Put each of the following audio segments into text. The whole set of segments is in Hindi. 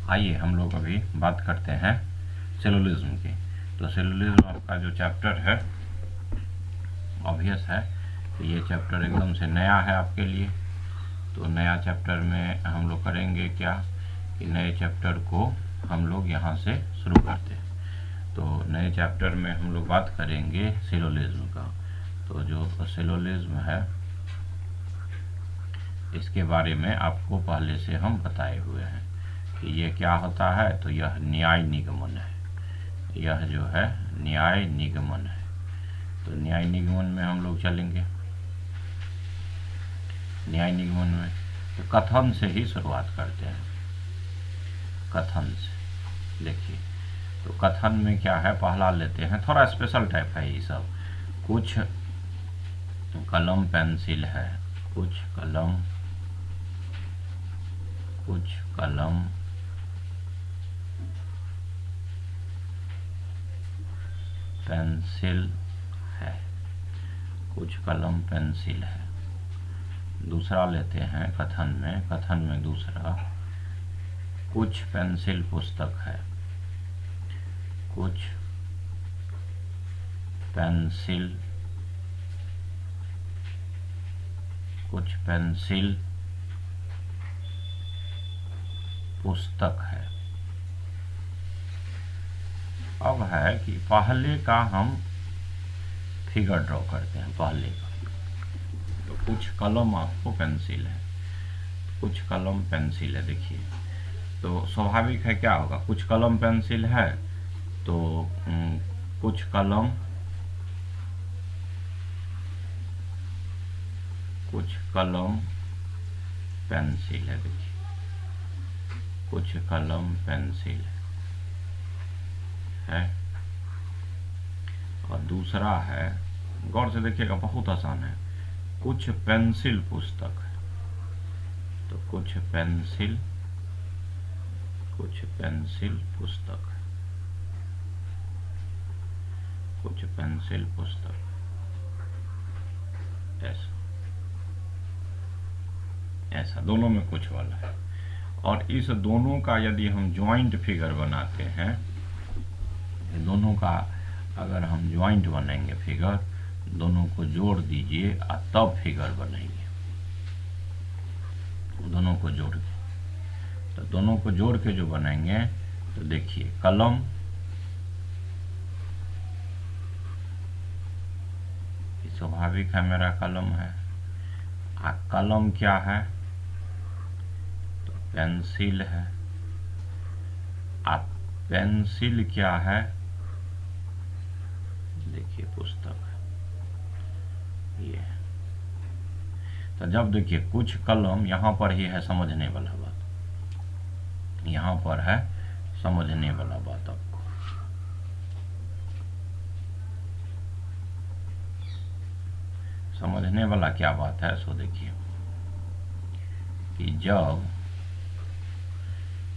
आइए हम लोग अभी बात करते हैं सेलुलिज्म की। तो सेलुलिज्म आपका जो चैप्टर है ऑब्वियस है कि ये चैप्टर एकदम से नया है आपके लिए। तो नया चैप्टर में हम लोग करेंगे क्या कि नए चैप्टर को हम लोग यहाँ से शुरू करते हैं। तो नए चैप्टर में हम लोग बात करेंगे सेलुलिज्म का। तो जो सेलुलिज्म है इसके बारे में आपको पहले से हम बताए हुए हैं कि ये क्या होता है। तो यह न्याय निगमन है, यह जो है न्याय निगमन है। तो न्याय निगमन में हम लोग चलेंगे। न्याय निगमन में तो कथन से ही शुरुआत करते हैं, कथन से। देखिए तो कथन में क्या है, पहला लेते हैं, थोड़ा स्पेशल टाइप है ये सब। कुछ कलम पेंसिल है, कुछ कलम पेंसिल है, कुछ कलम पेंसिल है। दूसरा लेते हैं कथन में दूसरा, कुछ पेंसिल पुस्तक है, कुछ पेंसिल पुस्तक है। अब है कि पहले का हम फिगर ड्रॉ करते हैं, पहले का। तो कुछ कलम आपको पेंसिल है, कुछ कलम पेंसिल है। देखिए तो स्वाभाविक है क्या होगा, कुछ कलम पेंसिल है तो कुछ कलम पेंसिल है। देखिए कुछ कलम पेंसिल है। और दूसरा है, गौर से देखिएगा बहुत आसान है, कुछ पेंसिल पुस्तक है। तो कुछ पेंसिल पुस्तक है, कुछ पेंसिल पुस्तक। ऐसा दोनों में कुछ वाला है। और इस दोनों का यदि हम ज्वाइंट फिगर बनाते हैं, दोनों का अगर हम ज्वाइंट बनेंगे फिगर, दोनों को जोड़ दीजिए और तब फिगर बनेंगे। दोनों को जोड़ के, तो दोनों को जोड़ के जो बनाएंगे तो देखिए कलम, स्वाभाविक है मेरा कलम है। कलम क्या है, तो पेंसिल है। पेंसिल क्या है, देखिए पुस्तक है ये। तो जब देखिए कुछ कलम, यहां पर ही है समझने वाला बात, यहां पर है समझने वाला बात। आपको समझने वाला क्या बात है, सो देखिए कि जब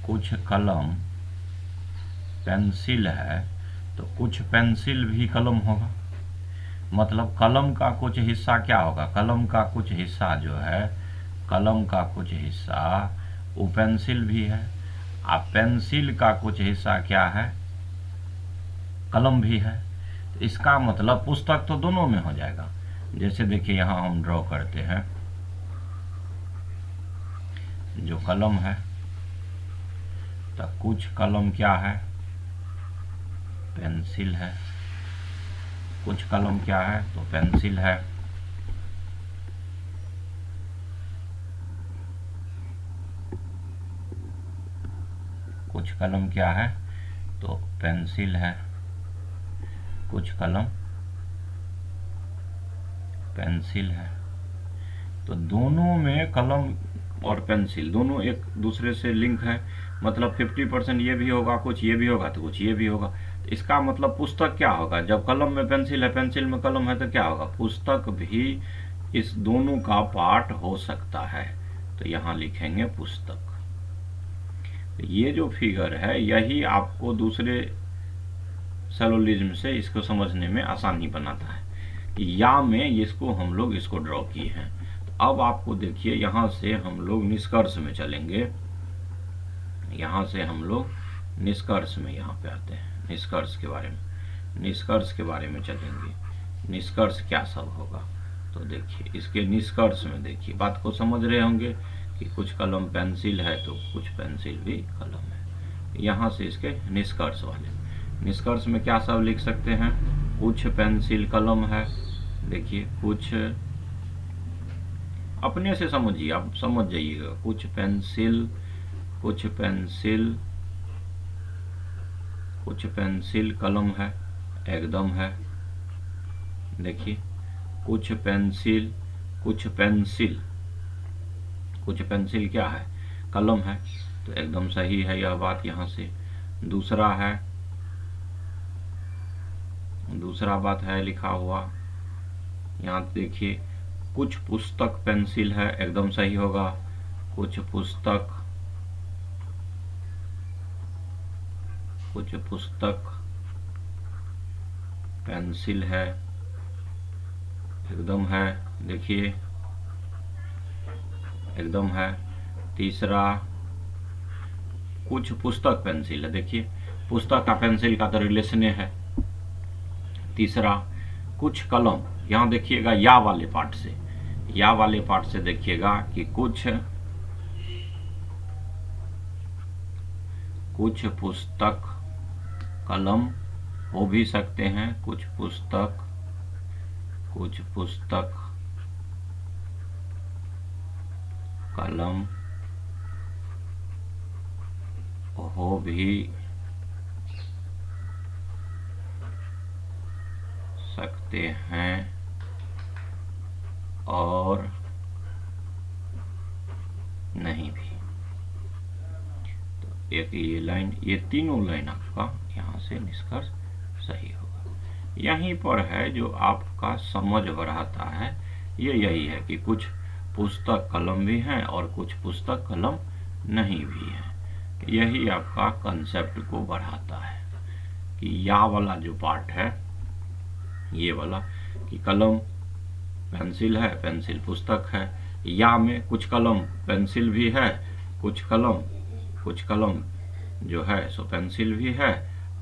कुछ कलम पेंसिल है तो कुछ पेंसिल भी कलम होगा। मतलब कलम का कुछ हिस्सा क्या होगा, कलम का कुछ हिस्सा जो है, कलम का कुछ हिस्सा वो पेंसिल भी है। अब पेंसिल का कुछ हिस्सा क्या है, कलम भी है। तो इसका मतलब पुस्तक तो दोनों में हो जाएगा। जैसे देखिए यहां हम ड्रॉ करते हैं, जो कलम है, तो कुछ कलम क्या है, पेंसिल है। कुछ कलम क्या है, तो पेंसिल है। कुछ कलम क्या है, तो पेंसिल है। कुछ कलम पेंसिल है। तो दोनों में कलम और पेंसिल दोनों एक दूसरे से लिंक है। मतलब 50% ये भी होगा, कुछ ये भी होगा, तो कुछ ये भी होगा। तो इसका मतलब पुस्तक क्या होगा, जब कलम में पेंसिल है, पेंसिल में कलम है, तो क्या होगा, पुस्तक भी इस दोनों का पार्ट हो सकता है। तो यहां लिखेंगे पुस्तक। ये जो फिगर है यही आपको दूसरे सेलुलिज्म से इसको समझने में आसानी बनाता है। या में इसको हम लोग इसको ड्रॉ किए हैं। तो अब आपको देखिए यहां से हम लोग निष्कर्ष में चलेंगे यहाँ से हम लोग निष्कर्ष में यहाँ पे आते हैं। निष्कर्ष के बारे में चलेंगे। निष्कर्ष क्या सब होगा, तो देखिए इसके निष्कर्ष में देखिए बात को समझ रहे होंगे कि कुछ कलम पेंसिल है तो कुछ पेंसिल भी कलम है। यहाँ से इसके निष्कर्ष निष्कर्ष में क्या सब लिख सकते हैं, कुछ पेंसिल कलम है। देखिए कुछ अपने से समझिए, आप समझ जाइएगा। कुछ पेंसिल कलम है, एकदम है। देखिए कुछ पेंसिल क्या है, कलम है, तो एकदम सही है यह बात। यहाँ से दूसरा बात है लिखा हुआ, यहाँ देखिए कुछ पुस्तक पेंसिल है, एकदम सही होगा। कुछ पुस्तक पेंसिल है, एकदम है। देखिए एकदम है। तीसरा कुछ पुस्तक पेंसिल है, देखिए पुस्तक का पेंसिल का तो रिलेशन है। तीसरा कुछ कलम, यहाँ देखिएगा या वाले पार्ट से देखिएगा कि कुछ पुस्तक कलम हो भी सकते हैं, कुछ पुस्तक कलम हो भी सकते हैं और नहीं भी। तो एक ये तीनों लाइन आपका यहाँ से निष्कर्ष सही होगा। यहीं पर है जो आपका समझ बढ़ाता है, ये यही है कि कुछ पुस्तक कलम भी हैं और कुछ पुस्तक कलम नहीं भी है। यही आपका कंसेप्ट को बढ़ाता है कि या वाला जो पार्ट है, ये वाला कि कलम पेंसिल है, पेंसिल पुस्तक है। या में कुछ कलम पेंसिल भी है, कुछ कलम जो है सो पेंसिल भी है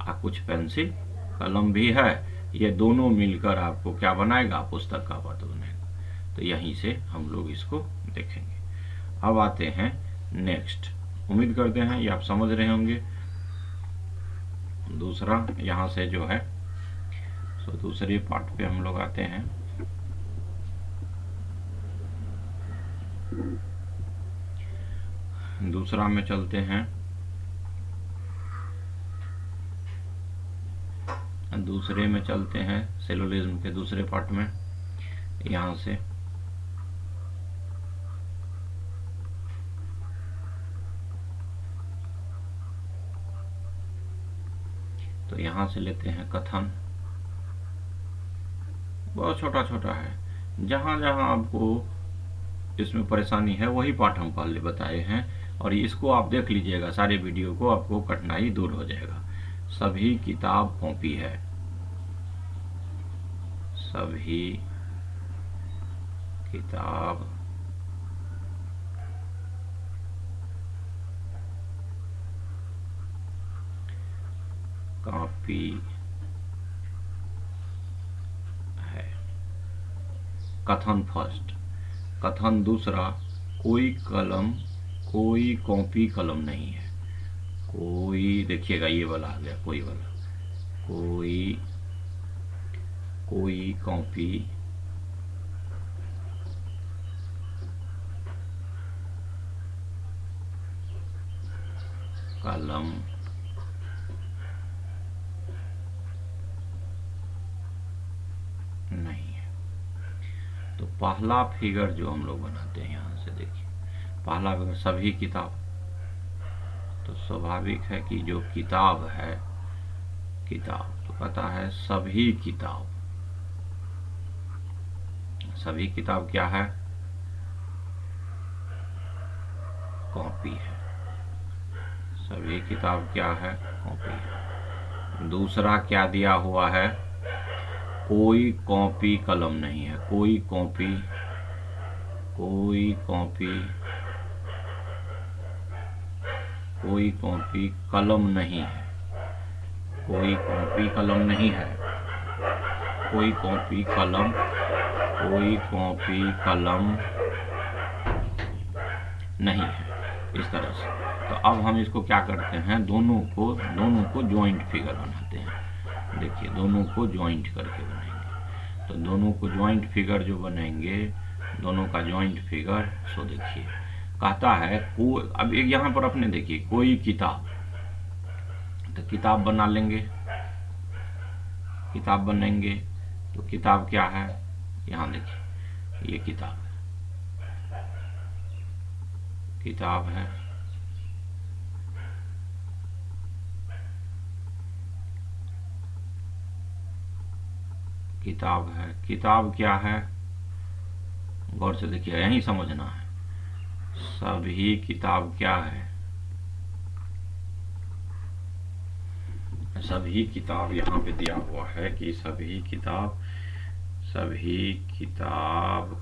और कुछ पेंसिल कलम भी है। ये दोनों मिलकर आपको क्या बनाएगा, पुस्तक का पद बनेगा। तो यहीं से हम लोग इसको देखेंगे। अब आते हैं नेक्स्ट। उम्मीद करते हैं ये आप समझ रहे होंगे। दूसरा यहाँ से जो है सो दूसरे पार्ट पे हम लोग आते हैं। दूसरा में चलते हैं। दूसरे में चलते हैं सेलुलोज्म के दूसरे पार्ट में। यहाँ से तो यहाँ से लेते हैं कथन। बहुत छोटा छोटा है, जहाँ जहाँ आपको इसमें परेशानी है वही पाठ हम पहले बताए हैं, और इसको आप देख लीजिएगा सारे वीडियो को, आपको कठिनाई दूर हो जाएगा। सभी किताब कॉपी है, सभी किताब कॉपी है। कथन फर्स्ट। कथन दूसरा, कोई कॉपी कलम नहीं है। कोई, देखिएगा ये वाला आ गया, कोई वाला, कोई कॉपी कलम नहीं है। तो पहला फिगर जो हम लोग बनाते हैं, यहाँ से देखिए पहला फिगर सभी किताब, तो स्वाभाविक है कि जो किताब है, किताब तो पता है सभी किताब, सभी किताब क्या है, कॉपी है। सभी किताब क्या है, कॉपी है। दूसरा क्या दिया हुआ है, कोई कॉपी कलम नहीं है। कोई कॉपी कोई कॉपी कलम नहीं है, कोई कॉपी कलम नहीं है, कोई कॉपी कलम, कोई कॉपी कलम नहीं है, इस तरह से। तो अब हम इसको क्या करते हैं, दोनों को ज्वाइंट फिगर बनाते हैं। देखिए दोनों को ज्वाइंट करके बनाएंगे। तो दोनों को ज्वाइंट फिगर जो बनाएंगे, दोनों का ज्वाइंट फिगर, सो देखिए कहता है अब एक यहाँ पर अपने देखिए कोई किताब, तो किताब बना लेंगे, किताब बनाएंगे। तो किताब क्या है, यहाँ देखिए ये किताब है, किताब है। किताब है, किताब क्या है, गौर से देखिए, यही समझना है। सभी किताब क्या है, सभी किताब यहाँ पे दिया हुआ है कि सभी किताब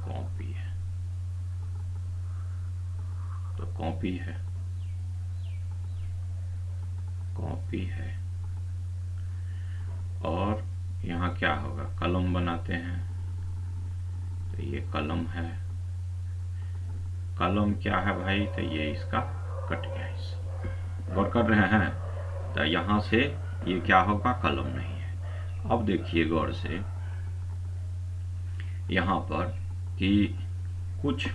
कॉपी है, तो कॉपी है, कॉपी है। और यहाँ क्या होगा, कलम बनाते हैं, तो ये कलम है। कलम क्या है भाई, तो ये इसका कट गया, इस गौर कर रहे हैं। तो यहाँ से ये क्या होगा, कलम नहीं है। अब देखिए गौर से यहाँ पर कि कुछ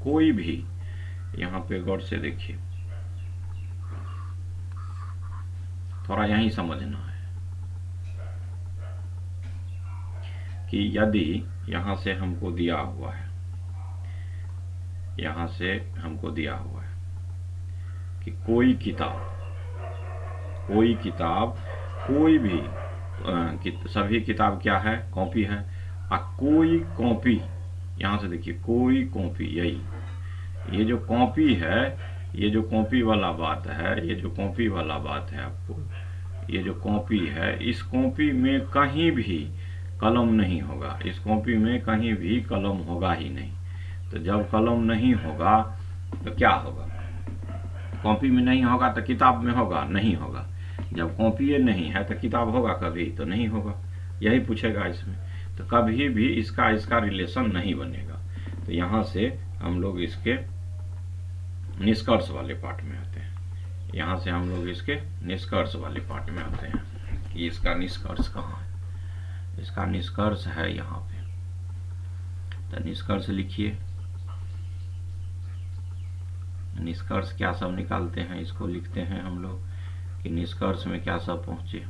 कोई भी, यहाँ पे गौर से देखिए, थोड़ा यही समझना है कि यदि यहाँ से हमको दिया हुआ है, यहाँ से हमको दिया हुआ है कि कोई किताब, कोई किताब, कोई भी सभी किताब क्या है, कॉपी है। और कोई कॉपी, यहाँ से देखिए कोई कॉपी, यही ये जो कॉपी है, ये जो कॉपी वाला बात है, ये जो कॉपी वाला बात है, आपको ये जो कॉपी है, इस कॉपी में कहीं भी कलम नहीं होगा, इस कॉपी में कहीं भी कलम होगा ही नहीं। तो जब कलम नहीं होगा तो क्या होगा, कॉपी में नहीं होगा तो किताब में होगा, नहीं होगा। जब कॉपी नहीं है तो किताब होगा कभी, तो नहीं होगा। यही पूछेगा इसमें, तो कभी भी इसका रिलेशन नहीं बनेगा। तो यहाँ से हम लोग इसके निष्कर्ष वाले पार्ट में आते हैं, यहाँ से हम लोग इसके निष्कर्ष वाले पार्ट में आते हैं कि इसका निष्कर्ष कहाँ है। इसका निष्कर्ष है यहाँ पे, तो निष्कर्ष लिखिए। निष्कर्ष क्या सब निकालते हैं, इसको लिखते हैं हम लोग कि निष्कर्ष में क्या सब पहुंचे।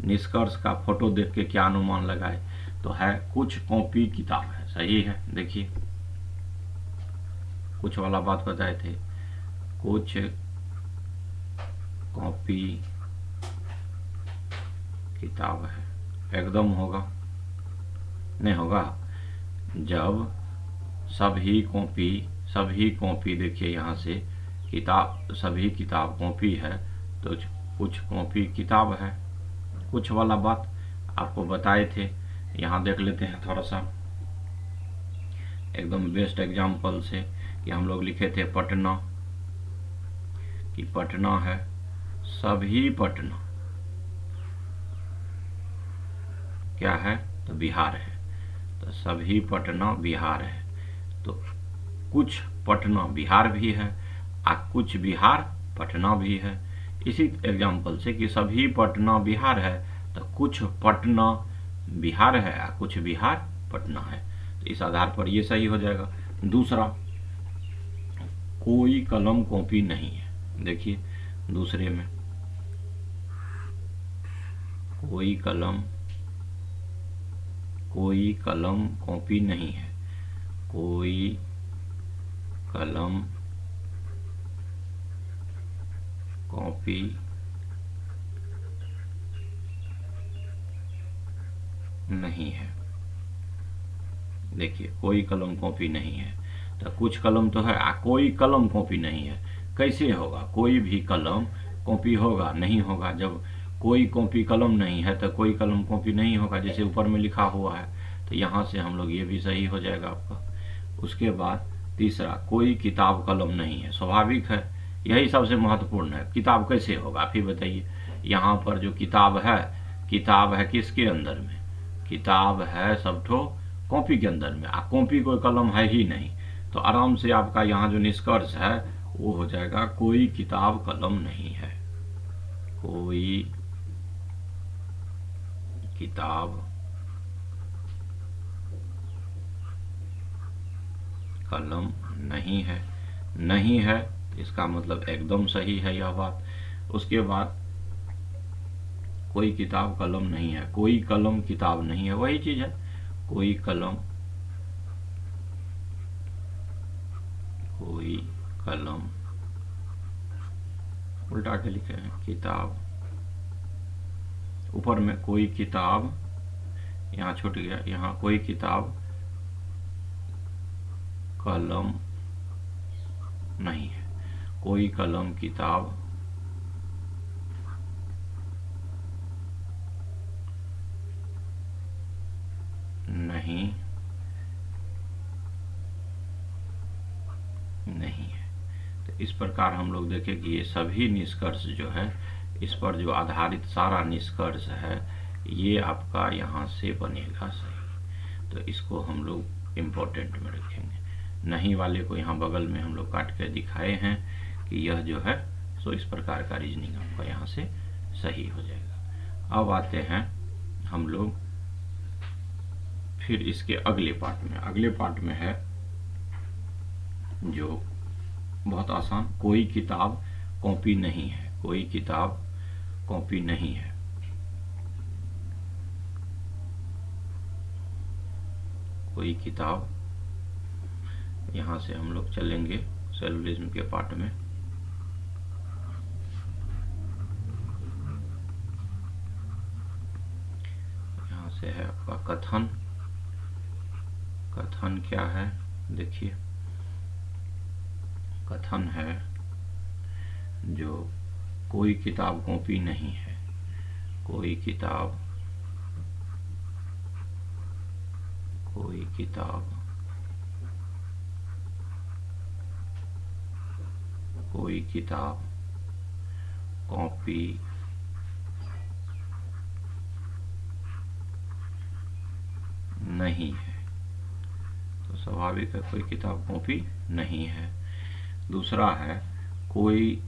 निष्कर्ष का फोटो देख के क्या अनुमान लगाए, तो है कुछ कॉपी किताब है, सही है। देखिए कुछ वाला बात बताए थे, कुछ कॉपी किताब है, एकदम होगा, नहीं होगा। जब सभी कॉपी देखिए यहाँ से किताब, सभी किताब कॉपी है, तो कुछ कॉपी किताब है। कुछ वाला बात आपको बताए थे, यहाँ देख लेते हैं थोड़ा सा एकदम बेस्ट एग्जाम्पल से कि हम लोग लिखे थे पटना, कि पटना है, सभी पटना क्या है, तो बिहार है, तो सभी पटना बिहार है। तो कुछ पटना बिहार भी है और कुछ बिहार पटना भी है। इसी एग्जाम्पल से कि सभी पटना बिहार है, तो कुछ पटना बिहार है और कुछ बिहार पटना है। तो इस आधार पर ये सही हो जाएगा। दूसरा, कोई कलम कॉपी नहीं है। देखिए दूसरे में कोई कलम कॉपी नहीं है, कोई कलम कॉपी नहीं है। देखिए कोई कलम कॉपी नहीं है, तो कुछ कलम तो है, कोई कलम कॉपी नहीं है। कैसे होगा, कोई भी कलम कॉपी होगा, नहीं होगा। जब कोई कॉपी कलम नहीं है तो कोई कलम कॉपी नहीं होगा, जैसे ऊपर में लिखा हुआ है। तो यहाँ से हम लोग ये भी सही हो जाएगा आपका। उसके बाद तीसरा, कोई किताब कलम नहीं है। स्वाभाविक है, यही सबसे महत्वपूर्ण है। किताब कैसे होगा आप ही बताइए। यहाँ पर जो किताब है किसके अंदर में? किताब है सबठो कॉपी के अंदर में, कॉपी कोई कलम है ही नहीं। तो आराम से आपका यहाँ जो निष्कर्ष है वो हो जाएगा, कोई किताब कलम नहीं है। कोई किताब कलम नहीं है। नहीं है इसका मतलब एकदम सही है यह बात। उसके बाद कोई किताब कलम नहीं है, कोई कलम किताब नहीं है, वही चीज है। कोई कलम उल्टा के लिखे हैं, किताब। ऊपर में कोई किताब, यहाँ छूट गया, यहाँ कोई किताब कलम नहीं है। कोई कलम किताब नहीं है। तो इस प्रकार हम लोग देखें कि ये सभी निष्कर्ष जो है, इस पर जो आधारित सारा निष्कर्ष है, ये आपका यहाँ से बनेगा सही। तो इसको हम लोग इम्पोर्टेंट में रखेंगे। नहीं वाले को यहाँ बगल में हम लोग काट के दिखाए हैं कि यह जो है सो इस प्रकार का रीजनिंग आपका यहाँ से सही हो जाएगा। अब आते हैं हम लोग फिर इसके अगले पार्ट में। अगले पार्ट में है जो बहुत आसान, कोई किताब कॉपी नहीं है। कोई किताब कॉपी नहीं है। कोई किताब, यहां से हम लोग चलेंगे सेलुलिज्म के पार्ट में। यहां से है आपका कथन। कथन क्या है देखिए, कथन है जो कोई किताब कॉपी नहीं है। कोई किताब कॉपी नहीं है। तो स्वाभाविक है कोई किताब कॉपी नहीं है। दूसरा है कोई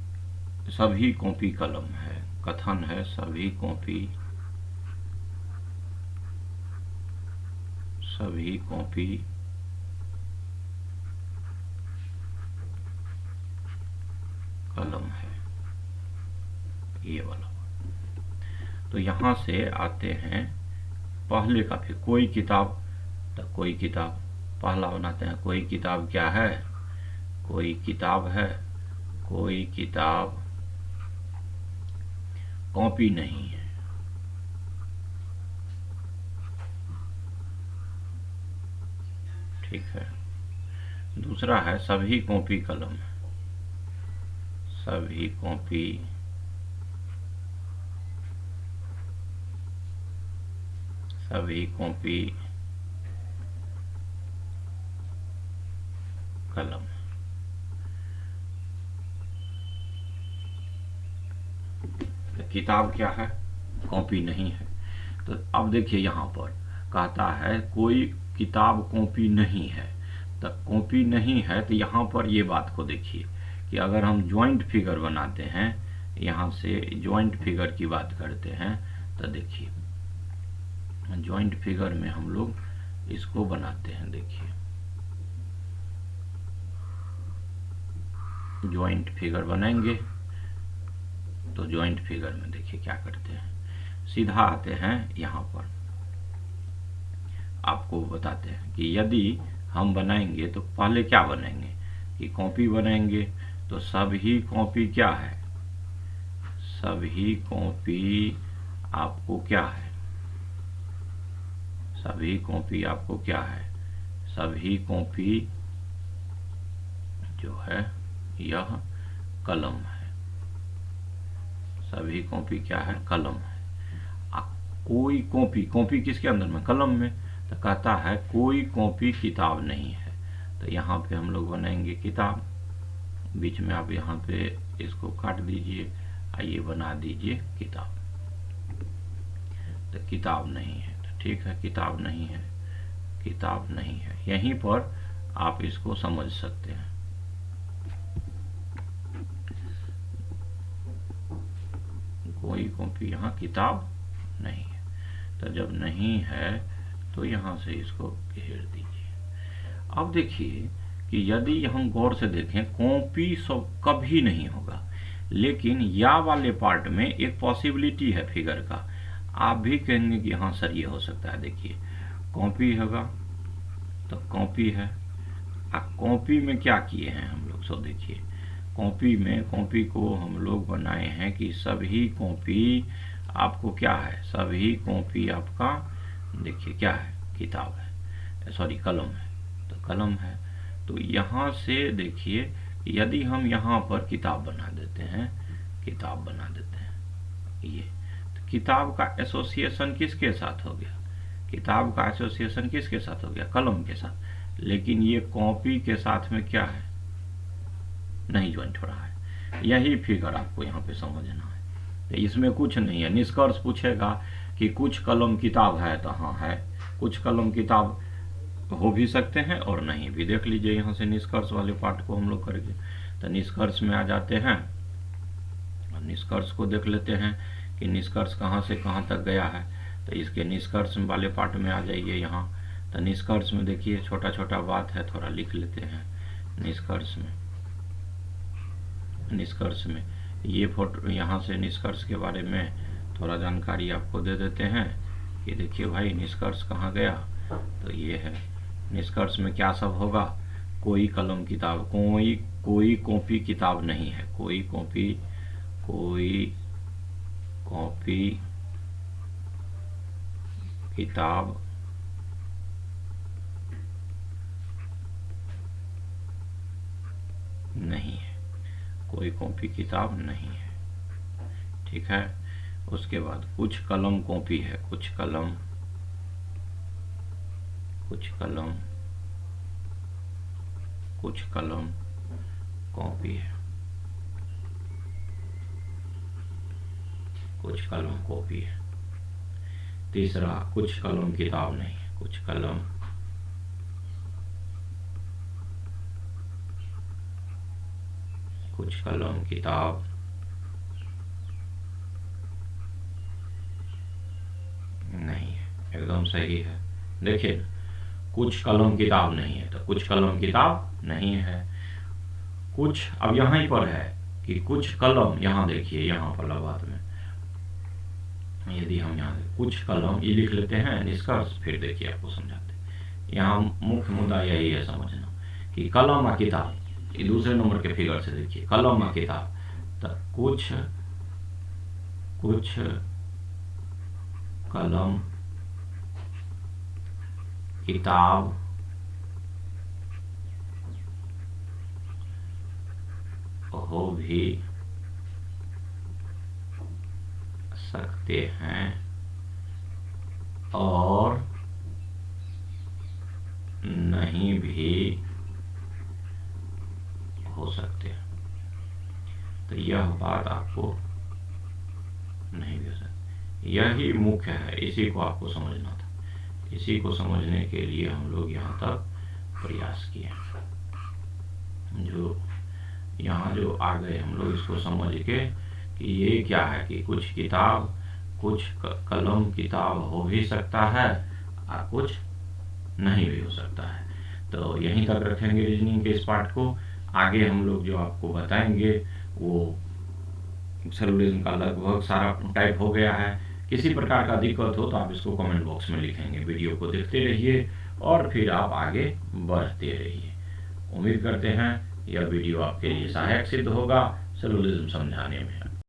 सभी कॉपी कलम है। कथन है सभी कॉपी कलम है, ये वाला। तो यहां से आते हैं पहले का, फिर कोई किताब। तो कोई किताब पहला बनाते हैं। कोई किताब क्या है? कोई किताब है। कोई किताब कॉपी नहीं है। ठीक है। दूसरा है सभी कॉपी कलम है। सभी कॉपी कलम। किताब क्या है? कॉपी नहीं है। तो अब देखिए यहां पर कहता है कोई किताब कॉपी नहीं है। तो कॉपी नहीं है, तो यहां पर ये बात को देखिए कि अगर हम ज्वाइंट फिगर बनाते हैं, यहां से ज्वाइंट फिगर की बात करते हैं, तो देखिए ज्वाइंट फिगर में हम लोग इसको बनाते हैं। देखिए ज्वाइंट फिगर बनाएंगे तो ज्वाइंट फिगर में देखिए क्या करते हैं, सीधा आते हैं यहां पर। आपको बताते हैं कि यदि हम बनाएंगे तो पहले क्या बनाएंगे कि कॉपी बनाएंगे। तो सभी कॉपी क्या है? सभी कॉपी आपको क्या है? सभी कॉपी आपको क्या है? सभी कॉपी जो है यह कलम है। सभी कॉपी क्या है? कलम है। कोई कॉपी किसके अंदर में? कलम में। तो कहता है कोई कॉपी किताब नहीं है। तो यहाँ पे हम लोग बनाएंगे किताब, बीच में आप यहाँ पे इसको काट दीजिए, आइए बना दीजिए किताब। तो किताब नहीं है, तो ठीक है, किताब नहीं है, किताब नहीं है। यहीं पर आप इसको समझ सकते हैं। कोई कॉपी, यहाँ किताब नहीं है। तो जब नहीं है तो यहाँ से इसको घेर दीजिए। अब देखिए कि यदि हम गौर से देखें, कॉपी सब कभी नहीं होगा, लेकिन या वाले पार्ट में एक पॉसिबिलिटी है फिगर का। आप भी कहेंगे कि हाँ सर ये हो सकता है। देखिए कॉपी होगा तो कॉपी है। अब कॉपी में क्या किए हैं हम लोग, सो देखिए कॉपी में, कॉपी को हम लोग बनाए हैं कि सभी कॉपी आपको क्या है, सभी कॉपी आपका देखिए क्या है, किताब है, सॉरी कलम है, तो कलम है। तो यहाँ से देखिए यदि हम यहाँ पर किताब बना देते हैं, किताब बना देते हैं, ये तो किताब का एसोसिएशन किसके साथ हो गया, किताब का एसोसिएशन किसके साथ हो गया, कलम के साथ। लेकिन ये कॉपी के साथ में क्या है, नहीं ज्वाइंट हो रहा है। यही फिगर आपको यहाँ पे समझना है। तो इसमें कुछ नहीं है। निष्कर्ष पूछेगा कि कुछ कलम किताब है, तो हाँ है, कुछ कलम किताब हो भी सकते हैं और नहीं भी। देख लीजिए यहाँ से निष्कर्ष वाले पार्ट को हम लोग करेंगे। तो निष्कर्ष में आ जाते हैं और निष्कर्ष को देख लेते हैं कि निष्कर्ष कहाँ से कहाँ तक गया है। तो इसके निष्कर्ष वाले पार्ट में आ जाइए यहाँ। तो निष्कर्ष में देखिए छोटा छोटा बात है, थोड़ा लिख लेते हैं। निष्कर्ष में, निष्कर्ष में ये फोटो, यहाँ से निष्कर्ष के बारे में थोड़ा जानकारी आपको दे देते हैं कि देखिए भाई निष्कर्ष कहाँ गया। तो ये है निष्कर्ष में क्या सब होगा, कोई कलम किताब, कोई कॉपी किताब नहीं है, कोई कॉपी किताब नहीं है, कोई कॉपी किताब नहीं है, ठीक है। उसके बाद कुछ कलम कॉपी है, कुछ कलम कॉपी है, कुछ कलम कॉपी है। तीसरा कुछ कलम किताब नहीं है, कुछ कलम किताब नहीं है, एकदम सही है। देखिए कुछ कलम किताब नहीं है, तो कुछ कलम किताब नहीं है। कुछ अब यहाँ पर है कि कुछ कलम, यहाँ देखिए यहाँ पर लबात में यदि हम यहाँ कुछ कलम ये लिख लेते हैं निष्कर्ष, फिर देखिए आपको समझाते हैं। यहाँ मुख्य मुद्दा यही है समझना कि कलम और किताब, ये दूसरे नंबर के फिगर से देखिए कलम और किताब। तो कुछ कलम किताब हो भी सकते हैं और नहीं भी हो सकते। तो यह बात आपको नहीं भी हो सकती, यही मुख्य है, इसी को आपको समझना था। इसी को समझने के लिए हम लोग यहाँ तक प्रयास किए। जो यहाँ जो आ गए हम लोग इसको समझ के कि ये क्या है कि कुछ किताब, कुछ कलम किताब हो भी सकता है और कुछ नहीं भी हो सकता है। तो यहीं तक रखेंगे रीजनिंग के इस पार्ट को। आगे हम लोग जो आपको बताएंगे वो सेलुलरिज्म का लगभग सारा टाइप हो गया है। किसी प्रकार का दिक्कत हो तो आप इसको कमेंट बॉक्स में लिखेंगे। वीडियो को देखते रहिए और फिर आप आगे बढ़ते रहिए। उम्मीद करते हैं यह वीडियो आपके लिए सहायक सिद्ध होगा सेलुलरिज्म समझाने में।